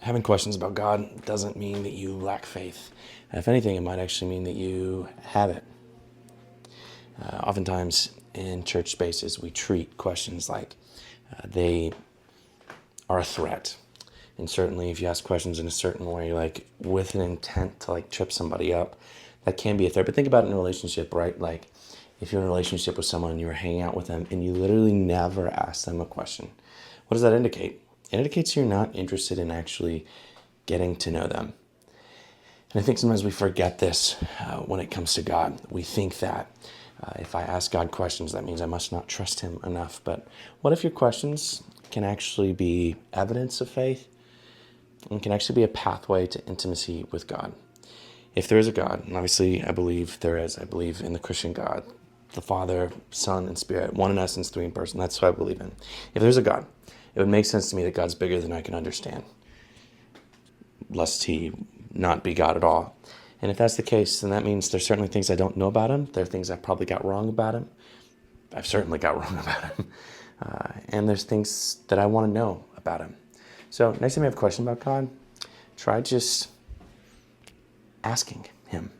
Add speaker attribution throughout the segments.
Speaker 1: having questions about God doesn't mean that you lack faith. If anything, it might actually mean that you have it. Oftentimes in church spaces, we treat questions like they are a threat. And certainly if you ask questions in a certain way, like with an intent to like trip somebody up, that can be a threat. But think about it in a relationship, right? Like if you're in a relationship with someone and you're hanging out with them and you literally never ask them a question, what does that indicate? It indicates you're not interested in actually getting to know them. And I think sometimes we forget this when it comes to God. We think that if I ask God questions, that means I must not trust him enough. But what if your questions can actually be evidence of faith and can actually be a pathway to intimacy with God? If there is a God, and obviously I believe there is, I believe in the Christian God, the Father, Son, and Spirit, one in essence, three in person. That's what I believe in. If there's a God, it would make sense to me that God's bigger than I can understand, lest he not be God at all. And if that's the case, then that means there's certainly things I don't know about him. There are things I probably got wrong about him. I've certainly got wrong about him. And there's things that I want to know about him. So next time you have a question about God, try just asking him,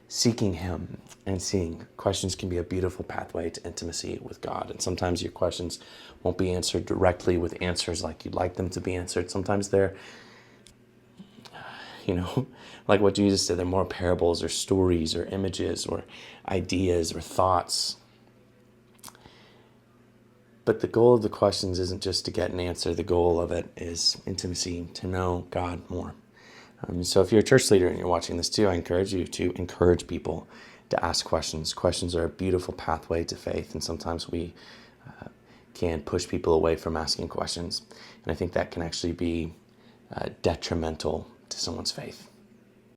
Speaker 1: seeking him, and seeing. Questions can be a beautiful pathway to intimacy with God. And sometimes your questions won't be answered directly with answers like you'd like them to be answered. Sometimes they're, like what Jesus said, they're more parables or stories or images or ideas or thoughts. But the goal of the questions isn't just to get an answer. The goal of it is intimacy, to know God more. So if you're a church leader and you're watching this too, I encourage you to encourage people to ask questions. Questions are a beautiful pathway to faith, and sometimes we can push people away from asking questions. And I think that can actually be detrimental to someone's faith.